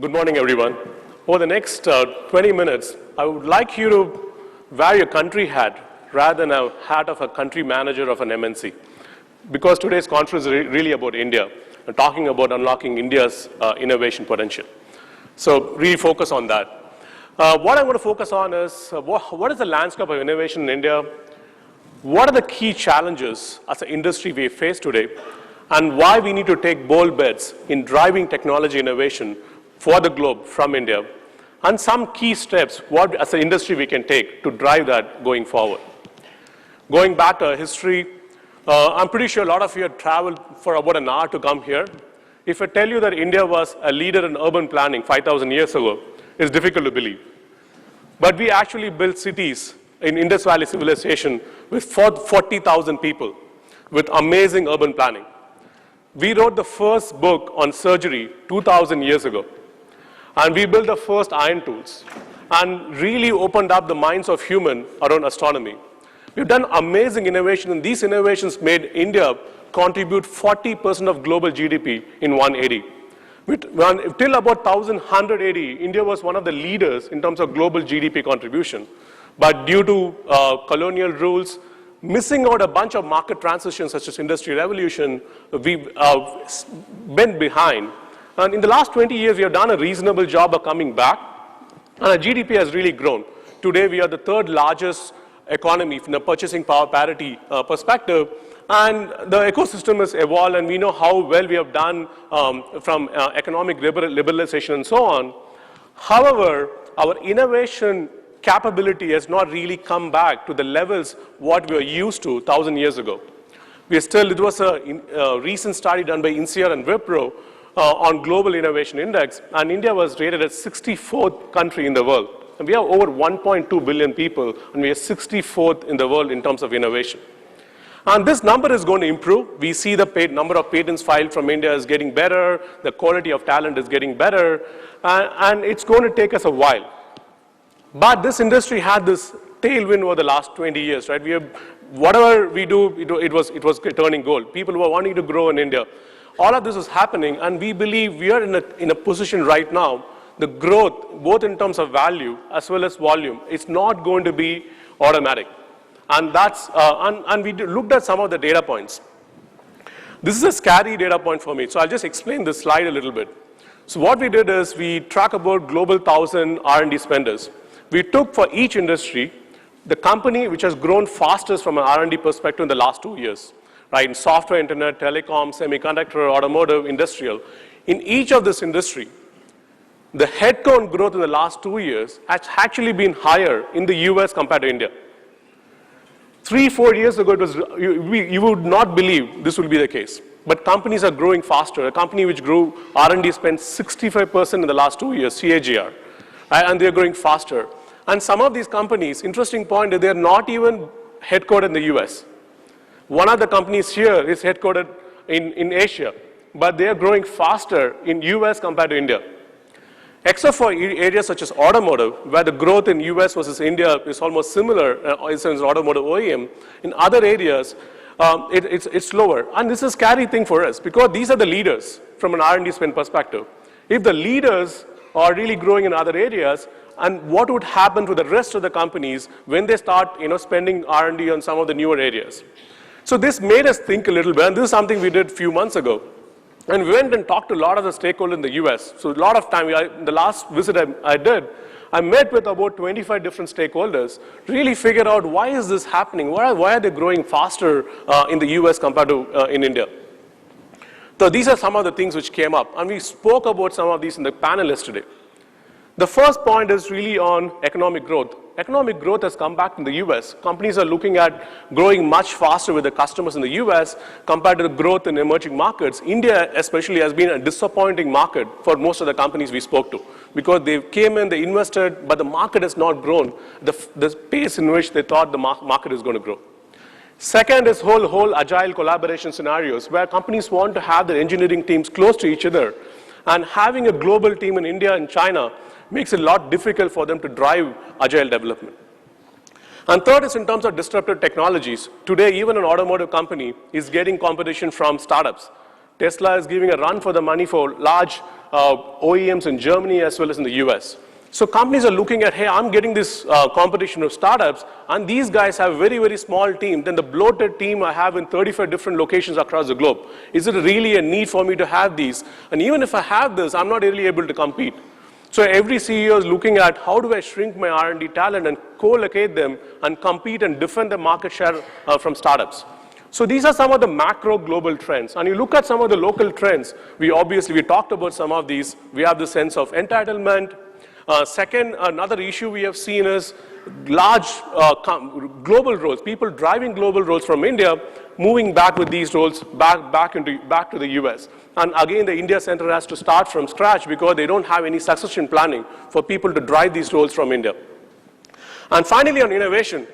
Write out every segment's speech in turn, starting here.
Good morning, everyone. Over the next 20 minutes, I would like you to wear your country hat rather than a hat of a country manager of an MNC. Because today's conference is really about India and talking about unlocking India's innovation potential. So really focus on that. What I'm going to focus on is what is the landscape of innovation in India? What are the key challenges as an industry we face today? And why we need to take bold bets in driving technology innovation for the globe from India, and some key steps what as an industry we can take to drive that going forward. Going back to history, I'm pretty sure a lot of you have traveled for about an hour to come here. If I tell you that India was a leader in urban planning 5,000 years ago, it's difficult to believe. But we actually built cities in Indus Valley civilization with 40,000 people with amazing urban planning. We wrote the first book on surgery 2,000 years ago. And we built the first iron tools and really opened up the minds of humans around astronomy. We've done amazing innovation, and these innovations made India contribute 40% of global GDP in 180. Till about 1180, India was one of the leaders in terms of global GDP contribution. But due to colonial rules, missing out a bunch of market transitions such as Industrial Revolution, we went behind. And in the last 20 years, we have done a reasonable job of coming back, and our GDP has really grown. Today, we are the third largest economy from the purchasing power parity perspective, and the ecosystem has evolved, and we know how well we have done from economic liberalization and so on. However, our innovation capability has not really come back to the levels what we were used to 1,000 years ago. It was a recent study done by INSEAD and Wipro on Global Innovation Index, and India was rated as 64th country in the world. And we have over 1.2 billion people, and we are 64th in the world in terms of innovation. And this number is going to improve. We see the number of patents filed from India is getting better, the quality of talent is getting better, and it's going to take us a while. But this industry had this tailwind over the last 20 years, right? Whatever we do, it was turning gold. People were wanting to grow in India. All of this is happening, and we believe we are in a position right now, the growth, both in terms of value as well as volume, is not going to be automatic. And we looked at some of the data points. This is a scary data point for me, so I'll just explain this slide a little bit. So what we did is we track about global 1,000 R&D spenders. We took for each industry the company which has grown fastest from an R&D perspective in the last 2 years. Right, in software, internet, telecom, semiconductor, automotive, industrial. In each of this industry, the headcount growth in the last 2 years has actually been higher in the US compared to India. 3-4 years ago, you would not believe this will be the case. But companies are growing faster. A company which grew R&D spent 65% in the last 2 years, CAGR, and they're growing faster. And some of these companies, interesting point, is they're not even headquartered in the US. One of the companies here is headquartered in Asia, but they are growing faster in US compared to India. Except for areas such as automotive, where the growth in US versus India is almost similar, in automotive OEM, in other areas, it's slower. And this is a scary thing for us, because these are the leaders from an R&D spend perspective. If the leaders are really growing in other areas, and what would happen to the rest of the companies when they start spending R&D on some of the newer areas? So this made us think a little bit, and this is something we did a few months ago. And we went and talked to a lot of the stakeholders in the US. So a lot of time, the last visit I did, I met with about 25 different stakeholders, really figured out why is this happening? Why are they growing faster in the US compared to in India? So these are some of the things which came up, and we spoke about some of these in the panel yesterday. The first point is really on economic growth. Economic growth has come back in the US. Companies are looking at growing much faster with the customers in the US compared to the growth in emerging markets. India especially has been a disappointing market for most of the companies we spoke to, because they came in, they invested, but the market has not grown the pace in which they thought the market is going to grow. Second is whole agile collaboration scenarios, where companies want to have their engineering teams close to each other, and having a global team in India and China makes it a lot difficult for them to drive agile development. And third is in terms of disruptive technologies. Today, even an automotive company is getting competition from startups. Tesla is giving a run for the money for large OEMs in Germany as well as in the US. So companies are looking at, hey, I'm getting this competition of startups, and these guys have a very, very small team than the bloated team I have in 35 different locations across the globe. Is it really a need for me to have these? And even if I have this, I'm not really able to compete. So every CEO is looking at how do I shrink my R&D talent and co-locate them and compete and defend the market share from startups. So these are some of the macro global trends. And you look at some of the local trends, we talked about some of these. We have the sense of entitlement. Second, another issue we have seen is large global roles, people driving global roles from India, moving back with these roles back to the US. And again, the India Center has to start from scratch because they don't have any succession planning for people to drive these roles from India. And finally, on innovation,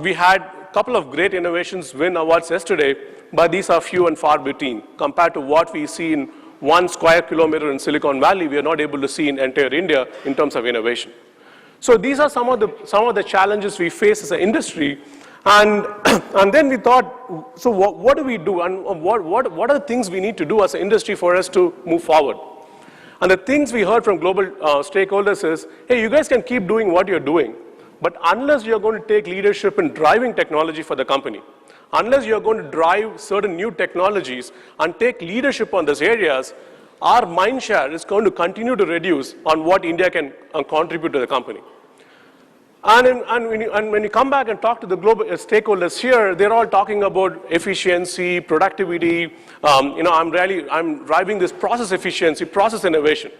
we had a couple of great innovations win awards yesterday, but these are few and far between. Compared to what we see in 1 square kilometer in Silicon Valley, we are not able to see in entire India in terms of innovation. So these are some of the challenges we face as an industry. And then we thought, so what do we do? And what are the things we need to do as an industry for us to move forward? And the things we heard from global stakeholders is, hey, you guys can keep doing what you're doing, but unless you're going to take leadership in driving technology for the company, unless you're going to drive certain new technologies and take leadership on these areas, our mind share is going to continue to reduce on what India can contribute to the company. And when you come back and talk to the global stakeholders here, they're all talking about efficiency, productivity. I'm driving this process efficiency, process innovation.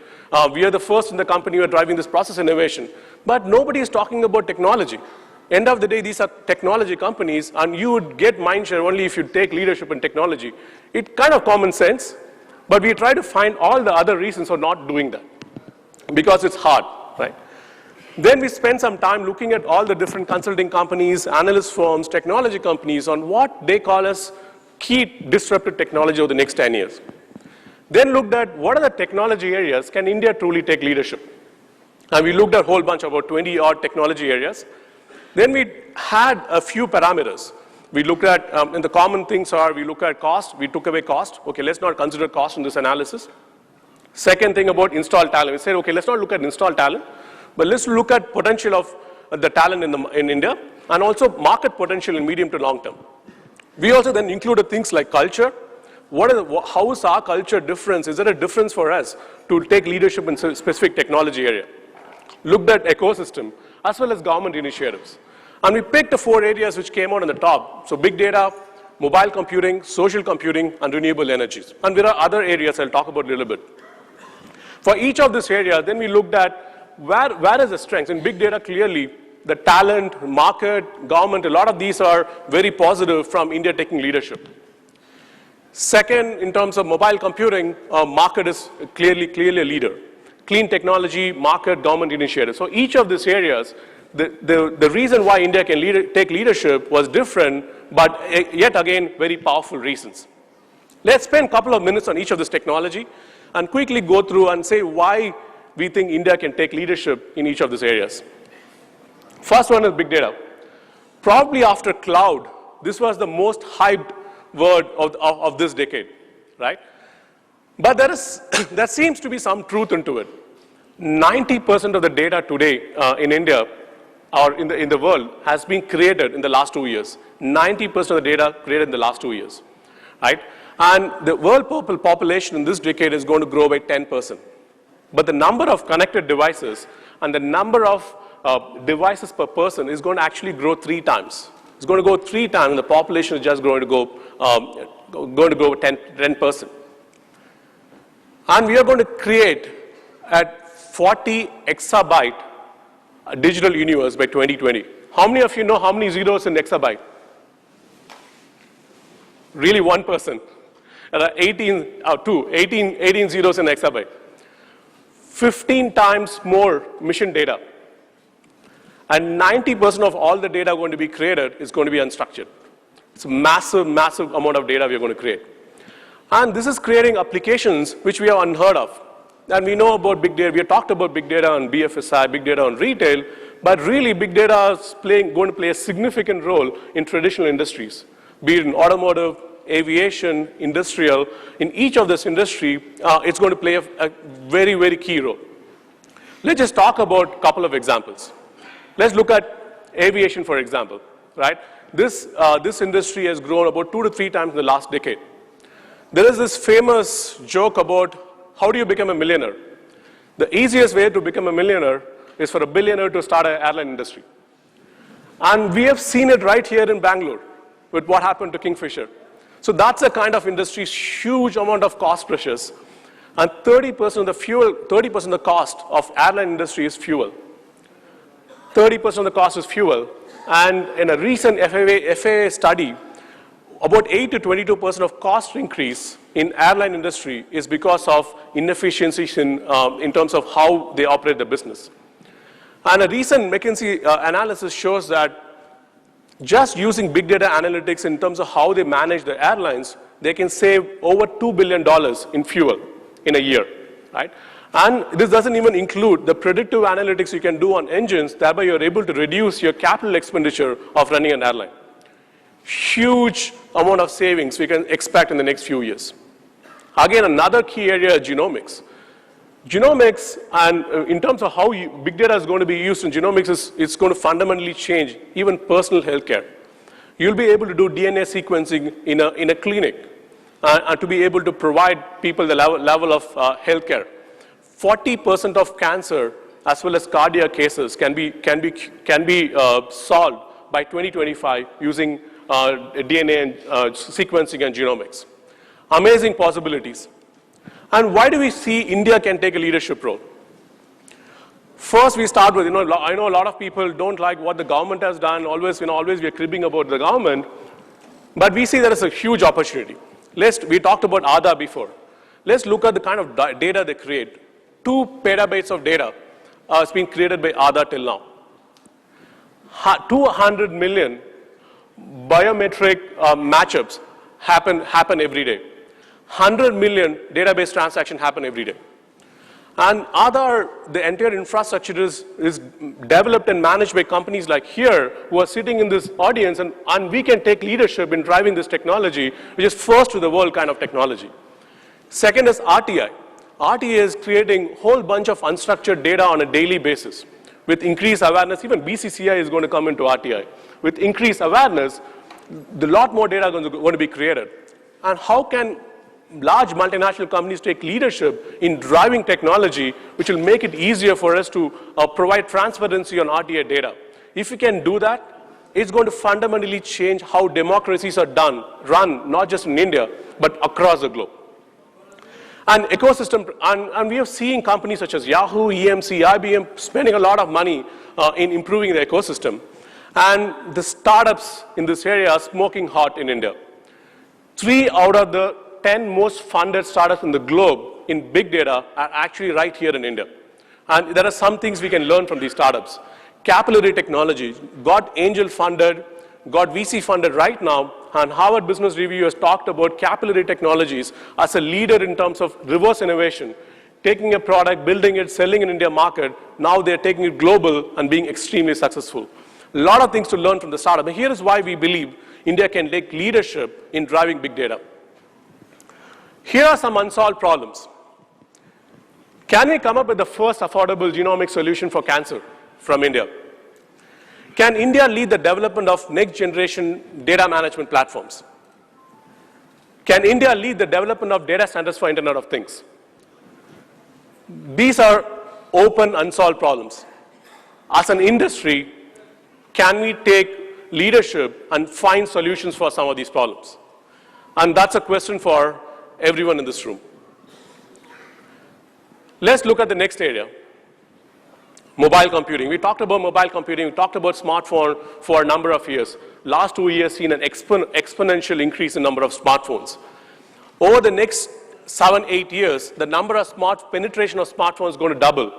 We are the first in the company who are driving this process innovation. But nobody is talking about technology. End of the day, these are technology companies, and you would get mindshare only if you take leadership in technology. It's kind of common sense, but we try to find all the other reasons for not doing that because it's hard, right? Then we spend some time looking at all the different consulting companies, analyst firms, technology companies on what they call as key disruptive technology over the next 10 years. Then looked at what are the technology areas can India truly take leadership. And we looked at a whole bunch, about 20-odd technology areas. Then we had a few parameters. We looked at, and the common things are, we look at cost, we took away cost. Okay, let's not consider cost in this analysis. Second thing about installed talent, we said, okay, let's not look at installed talent, but let's look at potential of the talent in India, and also market potential in medium to long term. We also then included things like culture. How is our culture different? Is there a difference for us to take leadership in specific technology area? Looked at ecosystem, as well as government initiatives. And we picked the 4 areas which came out on the top. So big data, mobile computing, social computing, and renewable energies. And there are other areas I'll talk about a little bit. For each of these areas, then we looked at where is the strengths. In big data, clearly, the talent, market, government, a lot of these are very positive from India taking leadership. Second, in terms of mobile computing, market is clearly a leader. Clean technology, market, government initiatives. So each of these areas, the reason why India can take leadership was different, but yet again, very powerful reasons. Let's spend a couple of minutes on each of this technology and quickly go through and say why we think India can take leadership in each of these areas. First one is big data. Probably after cloud, this was the most hyped word of this decade, right? But there seems to be some truth into it. 90% of the data today in India or in the world has been created in the last 2 years. 90% of the data created in the last 2 years, right? And the world population in this decade is going to grow by 10%. But the number of connected devices and the number of devices per person is going to actually grow 3 times. It's going to go 3 times, and the population is just going to grow 10%. And we are going to create at 40 exabyte digital universe by 2020. How many of you know how many zeros in exabyte? Really 1%. 18 zeros in exabyte. 15 times more mission data. And 90% of all the data going to be created is going to be unstructured. It's a massive, massive amount of data we are going to create. And this is creating applications which we have unheard of. And we know about big data. We have talked about big data on BFSI, big data on retail, but really big data is going to play a significant role in traditional industries, be it in automotive, aviation, industrial. In each of this industry, it's going to play a very, very key role. Let's just talk about a couple of examples. Let's look at aviation, for example, right? This industry has grown about 2 to 3 times in the last decade. There is this famous joke about how do you become a millionaire? The easiest way to become a millionaire is for a billionaire to start an airline industry. And we have seen it right here in Bangalore with what happened to Kingfisher. So that's a kind of industry, huge amount of cost pressures. And 30% of the fuel, 30% of the cost of airline industry is fuel. 30% of the cost is fuel. And in a recent FAA study, about 8 to 22% of cost increase in airline industry is because of inefficiencies in terms of how they operate the business. And a recent McKinsey analysis shows that just using big data analytics in terms of how they manage the airlines, they can save over $2 billion in fuel in a year, right? And this doesn't even include the predictive analytics you can do on engines, thereby you're able to reduce your capital expenditure of running an airline. Huge amount of savings we can expect in the next few years. Again, another key area is genomics. Genomics, and in terms of how big data is going to be used in genomics, it's going to fundamentally change even personal healthcare. You'll be able to do DNA sequencing in a clinic and to be able to provide people the level of healthcare. 40% of cancer as well as cardiac cases can be solved by 2025 using DNA and sequencing and genomics. Amazing possibilities. And why do we see India can take a leadership role? First, we start with, I know a lot of people don't like what the government has done. Always we are cribbing about the government. But we see there is a huge opportunity. We talked about Aadhaar before. Let's look at the kind of data they create. 2 petabytes of data is being created by Aadhaar till now. 200 million biometric matchups happen every day. 100 million database transactions happen every day. And Aadhaar, the entire infrastructure is developed and managed by companies like here who are sitting in this audience, and we can take leadership in driving this technology, which is first to the world kind of technology. Second is RTI. RTI is creating a whole bunch of unstructured data on a daily basis. With increased awareness, even BCCI is going to come into RTI. With increased awareness, a lot more data is going to be created. And how can large multinational companies take leadership in driving technology, which will make it easier for us to provide transparency on RTI data? If we can do that, it's going to fundamentally change how democracies are run, not just in India, but across the globe. And ecosystem, and we have seen companies such as Yahoo, EMC, IBM spending a lot of money in improving the ecosystem. And the startups in this area are smoking hot in India. 3 out of the 10 most funded startups in the globe in big data are actually right here in India. And there are some things we can learn from these startups. Capillary technology got angel funded, got VC funded right now, and Harvard Business Review has talked about capillary technologies as a leader in terms of reverse innovation, taking a product, building it, selling in India market. Now they're taking it global and being extremely successful. A lot of things to learn from the startup. And here is why we believe India can take leadership in driving big data. Here are some unsolved problems. Can we come up with the first affordable genomic solution for cancer from India? Can India lead the development of next generation data management platforms? Can India lead the development of data centers for Internet of Things? These are open, unsolved problems. As an industry, can we take leadership and find solutions for some of these problems? And that's a question for everyone in this room. Let's look at the next area. Mobile computing. We talked about mobile computing. We talked about smartphone for a number of years. Last 2 years seen an exponential increase in number of smartphones. Over the next 7, 8 years, the number of penetration of smartphones is going to double.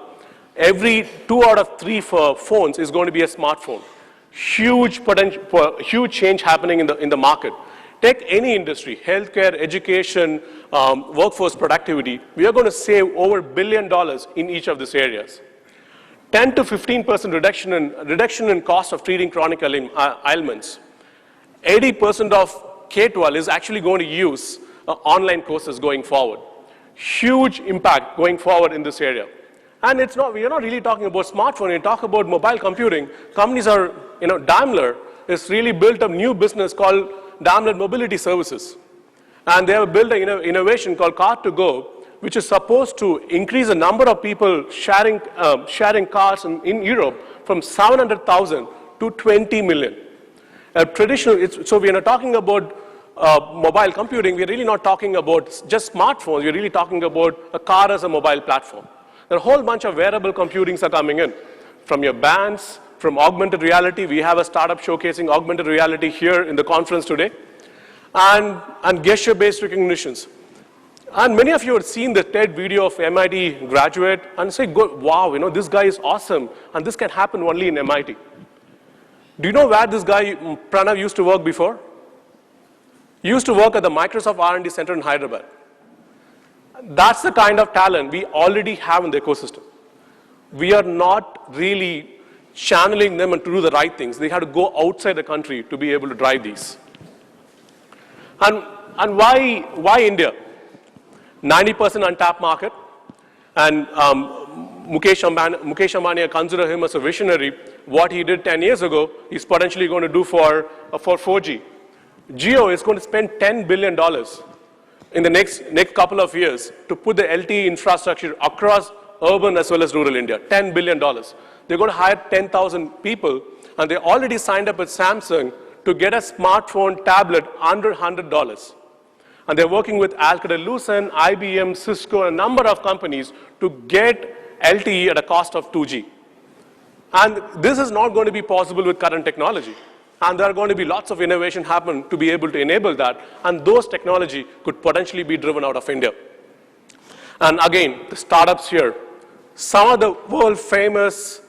Every 2 out of 3 phones is going to be a smartphone. Huge potential, huge change happening in the market. Take any industry, healthcare, education, workforce productivity. We are going to save over $1 billion in each of these areas. 10 to 15% reduction in cost of treating chronic ailments. 80% of K-12 is actually going to use online courses going forward. Huge impact going forward in this area. And we are not really talking about smartphone, we talk about mobile computing. Companies are, Daimler has really built a new business called Daimler Mobility Services. And they have built an innovation called Car2Go, which is supposed to increase the number of people sharing cars in Europe from 700,000 to 20 million. So we are not talking about mobile computing, we're really not talking about just smartphones, we're really talking about a car as a mobile platform. There are a whole bunch of wearable computings are coming in. From your bands, from augmented reality, we have a startup showcasing augmented reality here in the conference today, and gesture-based recognitions. And many of you have seen the TED video of MIT graduate and say, wow, this guy is awesome, and this can happen only in MIT. Do you know where this guy, Pranav, used to work before? He used to work at the Microsoft R&D Center in Hyderabad. That's the kind of talent we already have in the ecosystem. We are not really channeling them to do the right things. They have to go outside the country to be able to drive these. And why India? 90% untapped market. And Mukesh Ambani, I consider him as a visionary. What he did 10 years ago, he's potentially going to do for 4G. Jio is going to spend $10 billion in the next couple of years to put the LTE infrastructure across urban as well as rural India, $10 billion. They're going to hire 10,000 people, and they already signed up with Samsung to get a smartphone tablet under $100. And they're working with Alcatel-Lucent, IBM, Cisco, and a number of companies to get LTE at a cost of 2G. And this is not going to be possible with current technology. And there are going to be lots of innovation happen to be able to enable that. And those technology could potentially be driven out of India. And again, the startups here, some of the world famous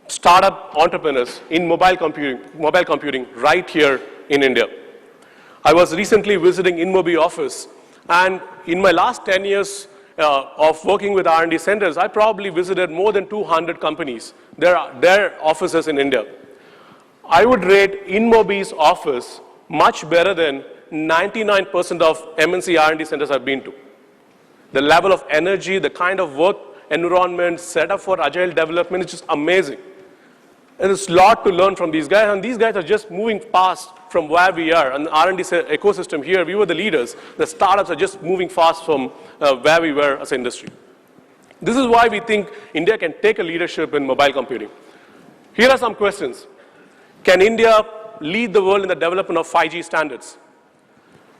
startup entrepreneurs in mobile computing right here in India. I was recently visiting InMobi office, and in my last 10 years of working with R&D centers, I probably visited more than 200 companies, their offices in India. I would rate InMobi's office much better than 99% of MNC R&D centers I've been to. The level of energy, the kind of work environment set up for agile development is just amazing. There's a lot to learn from these guys, and these guys are just moving fast from where we are. And the R&D ecosystem here, we were the leaders. The startups are just moving fast from where we were as an industry. This is why we think India can take a leadership in mobile computing. Here are some questions. Can India lead the world in the development of 5G standards?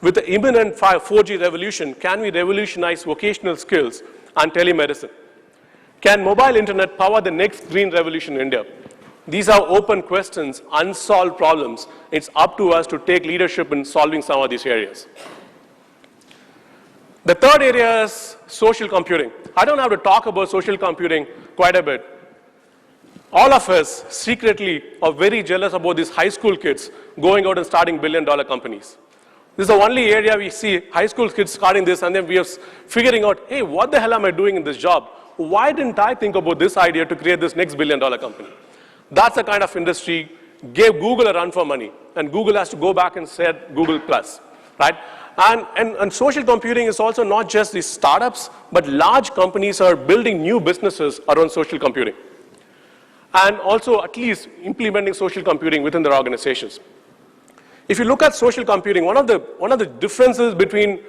With the imminent 4G revolution, can we revolutionize vocational skills and telemedicine? Can mobile internet power the next green revolution in India? These are open questions, unsolved problems. It's up to us to take leadership in solving some of these areas. The third area is social computing. I don't have to talk about social computing quite a bit. All of us secretly are very jealous about these high school kids going out and starting billion-dollar companies. This is the only area we see high school kids starting this, and then we are figuring out, hey, what the hell am I doing in this job? Why didn't I think about this idea to create this next billion-dollar company? That's the kind of industry gave Google a run for money, and Google has to go back and set Google Plus, right? And social computing is also not just these startups, but large companies are building new businesses around social computing. And also at least implementing social computing within their organizations. If you look at social computing, one of the differences between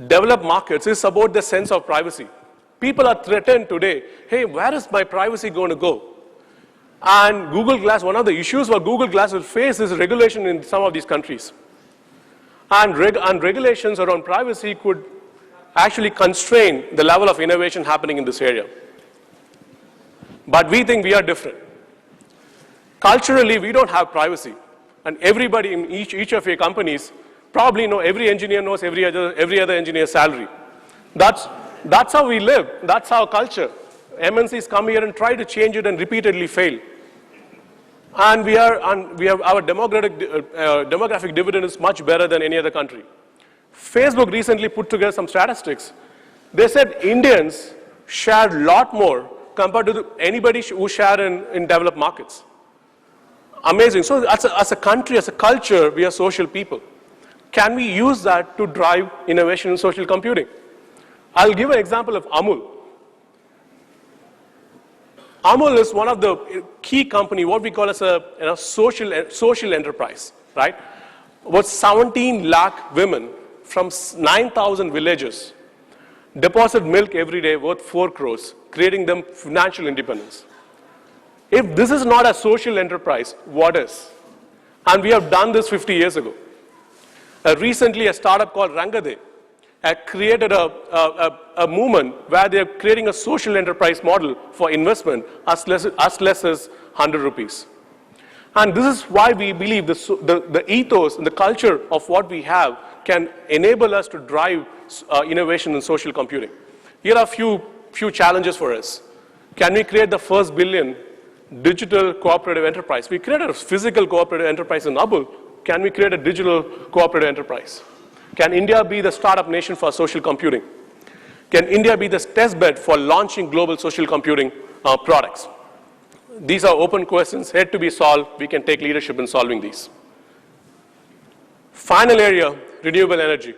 developed markets is about the sense of privacy. People are threatened today, hey, where is my privacy going to go? And Google Glass, one of the issues for Google Glass will face is regulation in some of these countries. And regulations around privacy could actually constrain the level of innovation happening in this area. But we think we are different. Culturally, we don't have privacy. And everybody in each of your companies probably know, every engineer knows every other engineer's salary. That's how we live. That's our culture. MNCs come here and try to change it and repeatedly fail. And we have our demographic dividend is much better than any other country. Facebook recently put together some statistics. They said Indians share a lot more compared to anybody who share in developed markets. Amazing. So as a country, as a culture, we are social people. Can we use that to drive innovation in social computing? I'll give an example of Amul. Amul is one of the key company, what we call as a social enterprise, right? About 17 lakh women from 9,000 villages deposit milk every day worth 4 crores, creating them financial independence. If this is not a social enterprise, what is? And we have done this 50 years ago. Recently, a startup called Rangade created a movement where they are creating a social enterprise model for investment as less as 100 rupees. And this is why we believe the ethos and the culture of what we have can enable us to drive innovation in social computing. Here are a few challenges for us. Can we create the first billion digital cooperative enterprise? We created a physical cooperative enterprise in Abul. Can we create a digital cooperative enterprise? Can India be the startup nation for social computing? Can India be the test bed for launching global social computing products? These are open questions, yet to be solved. We can take leadership in solving these. Final area, renewable energy.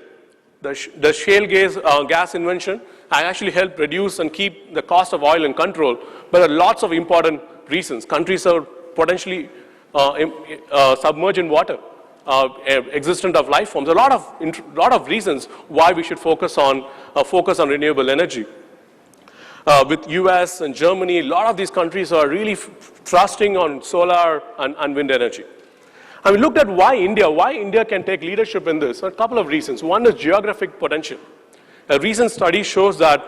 The shale gas invention actually helped reduce and keep the cost of oil in control, but there are lots of important reasons. Countries are potentially submerged in water, existent of life forms. A lot of reasons why we should focus on renewable energy. With US and Germany, a lot of these countries are really thrusting on solar and wind energy. And we looked at why India can take leadership in this. A couple of reasons. One is geographic potential. A recent study shows that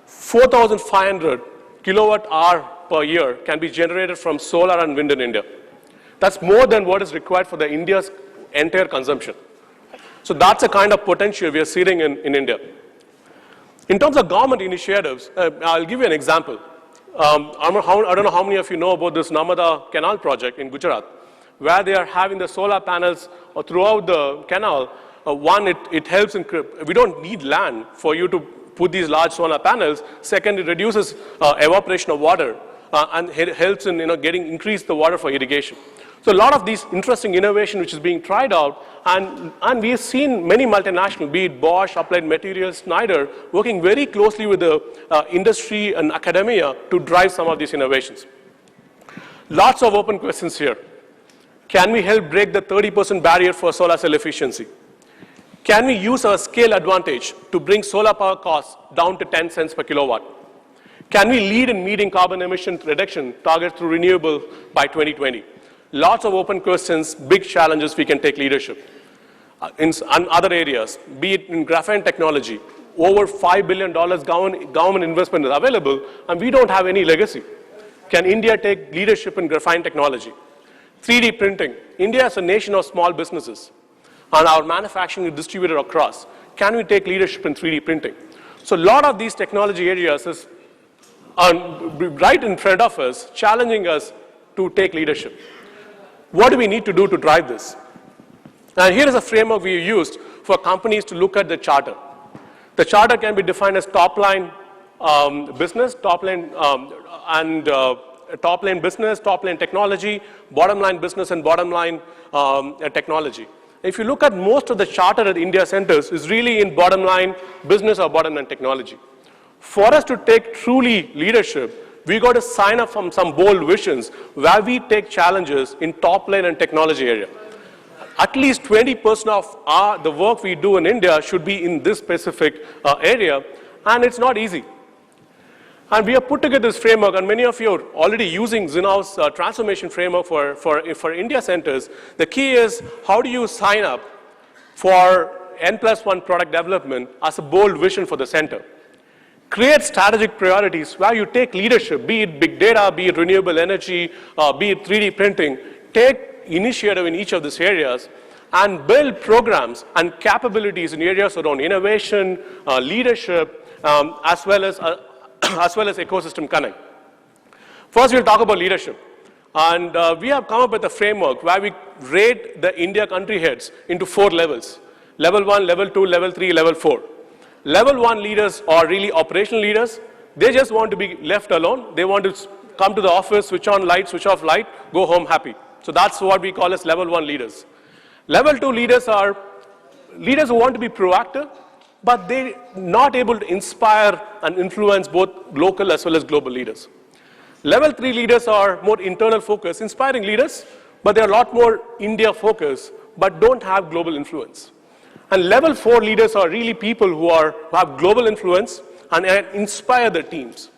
4,500 kilowatt hour per year can be generated from solar and wind in India. That's more than what is required for the India's entire consumption. So that's the kind of potential we are seeing in India. In terms of government initiatives, I'll give you an example. I don't know how many of you know about this Narmada Canal project in Gujarat, where they are having the solar panels throughout the canal. One, it helps in, we don't need land for you to put these large solar panels. Second, it reduces evaporation of water and it helps in increase the water for irrigation. So a lot of these interesting innovation which is being tried out, and we have seen many multinational, be it Bosch, Applied Materials, Schneider, working very closely with the industry and academia to drive some of these innovations. Lots of open questions here. Can we help break the 30% barrier for solar cell efficiency? Can we use our scale advantage to bring solar power costs down to 10 cents per kilowatt? Can we lead in meeting carbon emission reduction targets through renewable by 2020? Lots of open questions, big challenges we can take leadership. In other areas, be it in graphene technology, over $5 billion government investment is available, and we don't have any legacy. Can India take leadership in graphene technology? 3D printing. India is a nation of small businesses, and our manufacturing is distributed across. Can we take leadership in 3D printing? So a lot of these technology areas is right in front of us, challenging us to take leadership. What do we need to do to drive this? And here is a framework we used for companies to look at the charter. The charter can be defined as top-line business, top-line top-line business, top-line technology, bottom-line business, and bottom-line technology. If you look at most of the charter at India centers is really in bottom-line business or bottom-line technology. For us to take truly leadership, we got to sign up from some bold visions where we take challenges in top-line and technology area. At least 20% of the work we do in India should be in this specific area, and it's not easy. And we have put together this framework, and many of you are already using Zinnov's transformation framework for India centers. The key is, how do you sign up for N+1 product development as a bold vision for the center? Create strategic priorities where you take leadership, be it big data, be it renewable energy, be it 3D printing. Take initiative in each of these areas and build programs and capabilities in areas around innovation, leadership, as well as ecosystem connect. First, we'll talk about leadership. And we have come up with a framework where we rate the India country heads into 4 levels. Level 1, level 2, level 3, level 4. Level 1 leaders are really operational leaders. They just want to be left alone. They want to come to the office, switch on light, switch off light, go home happy. So that's what we call as level 1 leaders. Level 2 leaders are leaders who want to be proactive, but they're not able to inspire and influence both local as well as global leaders. Level 3 leaders are more internal focused, inspiring leaders, but they're a lot more India focused, but don't have global influence. And level 4 leaders are really people who have global influence and inspire their teams.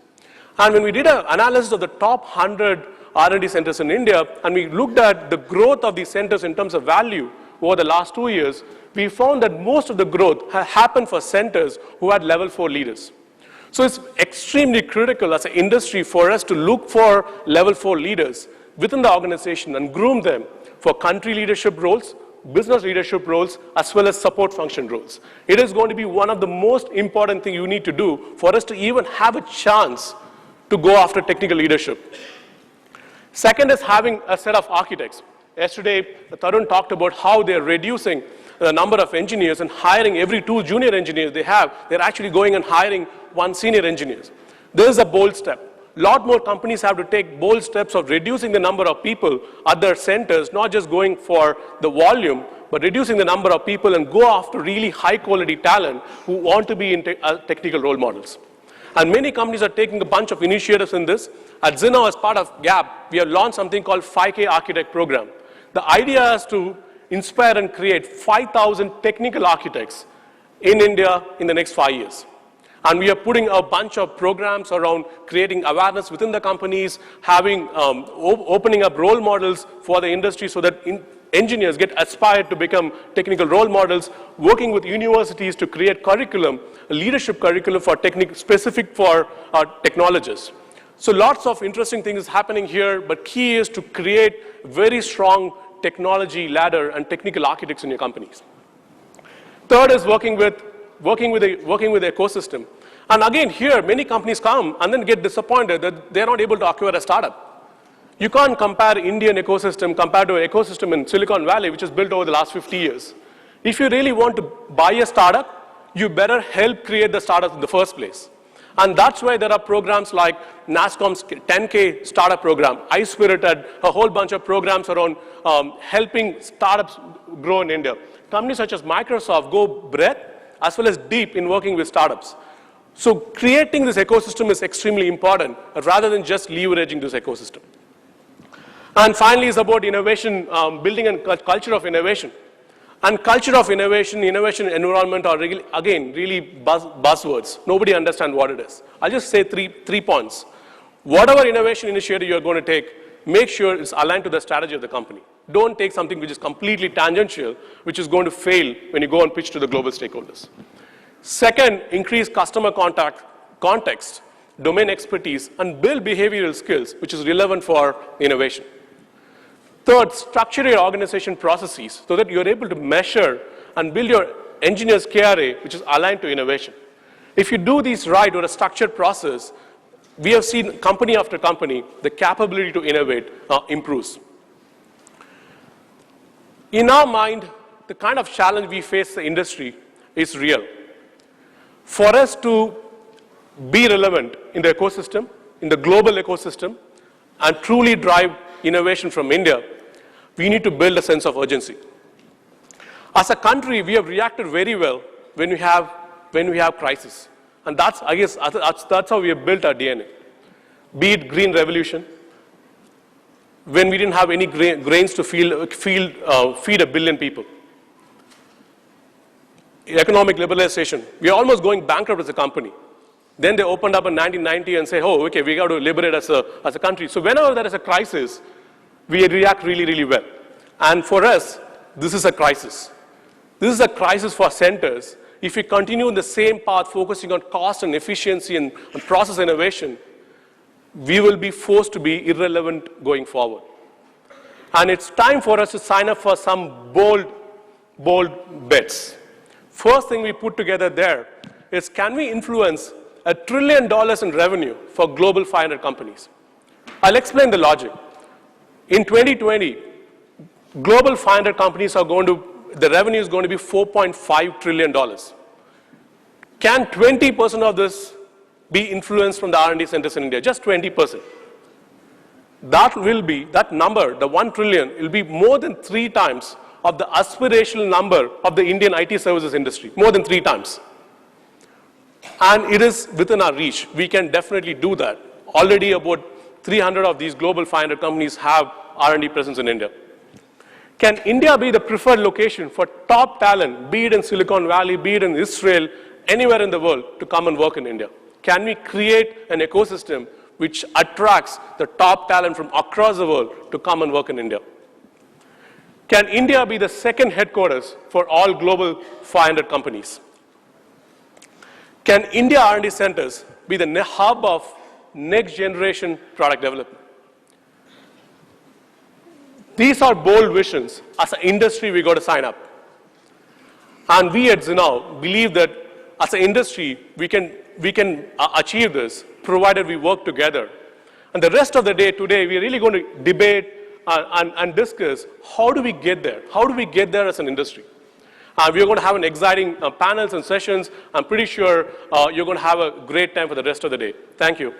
And when we did an analysis of the top 100 R&D centers in India, and we looked at the growth of these centers in terms of value over the last 2 years, we found that most of the growth happened for centers who had level 4 leaders. So it's extremely critical as an industry for us to look for level 4 leaders within the organization and groom them for country leadership roles, business leadership roles, as well as support function roles. It is going to be one of the most important things you need to do for us to even have a chance to go after technical leadership. Second is having a set of architects. Yesterday, Tarun talked about how they're reducing the number of engineers and hiring every 2 junior engineers they have. They're actually going and hiring 1 senior engineer. This is a bold step. A lot more companies have to take bold steps of reducing the number of people at their centers, not just going for the volume, but reducing the number of people and go after really high quality talent who want to be in technical role models. And many companies are taking a bunch of initiatives in this. At Zinnov, as part of GAP, we have launched something called 5K Architect Program. The idea is to inspire and create 5,000 technical architects in India in the next 5 years. And we are putting a bunch of programs around creating awareness within the companies, having opening up role models for the industry so that engineers get aspired to become technical role models, working with universities to create curriculum, a leadership curriculum for specific for technologists. So lots of interesting things happening here, but key is to create very strong technology ladder and technical architects in your companies. Third is working with the ecosystem. And again, here, many companies come and then get disappointed that they're not able to acquire a startup. You can't compare Indian ecosystem compared to an ecosystem in Silicon Valley, which is built over the last 50 years. If you really want to buy a startup, you better help create the startup in the first place. And that's why there are programs like NASSCOM's 10K startup program. iSpirit had a whole bunch of programs around helping startups grow in India. Companies such as Microsoft go breadth as well as deep in working with startups. So creating this ecosystem is extremely important rather than just leveraging this ecosystem. And finally is about innovation, building a culture of innovation. And culture of innovation, innovation environment are really buzzwords. Nobody understands what it is. I'll just say three points. Whatever innovation initiative you're going to take, make sure it's aligned to the strategy of the company. Don't take something which is completely tangential, which is going to fail when you go and pitch to the global stakeholders. Second, increase customer context, domain expertise, and build behavioral skills, which is relevant for innovation. Third, structure your organization processes so that you're able to measure and build your engineers' KRA, which is aligned to innovation. If you do these right with a structured process, we have seen company after company, the capability to innovate improves. In our mind, the kind of challenge we face the industry is real. For us to be relevant in the ecosystem, in the global ecosystem, and truly drive innovation from India, we need to build a sense of urgency. As a country, we have reacted very well when we have crisis. And that's, I guess, that's how we have built our DNA. Be it green revolution, when we didn't have any grains to feed 1 billion people. Economic liberalization, we are almost going bankrupt as a company. Then they opened up in 1990 and say, oh, okay, we got to liberate as a country. So whenever there is a crisis, we react really, really well. And for us, this is a crisis. This is a crisis for centers. If we continue in the same path, focusing on cost and efficiency and process innovation, we will be forced to be irrelevant going forward. And it's time for us to sign up for some bold bets. First thing we put together there is, can we influence $1 trillion in revenue for global 500 companies? I'll explain the logic. In 2020, global 500 companies the revenue is going to be $4.5 trillion. Can 20% of this be influenced from the R&D centers in India? Just 20%. That number, the 1 trillion, will be more than 3 times of the aspirational number of the Indian IT services industry, more than 3 times. And it is within our reach. We can definitely do that. Already about 300 of these global 500 companies have R&D presence in India. Can India be the preferred location for top talent, be it in Silicon Valley, be it in Israel, anywhere in the world, to come and work in India? Can we create an ecosystem which attracts the top talent from across the world to come and work in India? Can India be the second headquarters for all global 500 companies? Can India R&D centers be the hub of next generation product development? These are bold visions. As an industry, we got to sign up. And we at Zinnov believe that as an industry, we can achieve this, provided we work together. And the rest of the day today, we're really going to debate and discuss how do we get there? How do we get there as an industry? We're going to have an exciting panels and sessions. I'm pretty sure you're going to have a great time for the rest of the day. Thank you.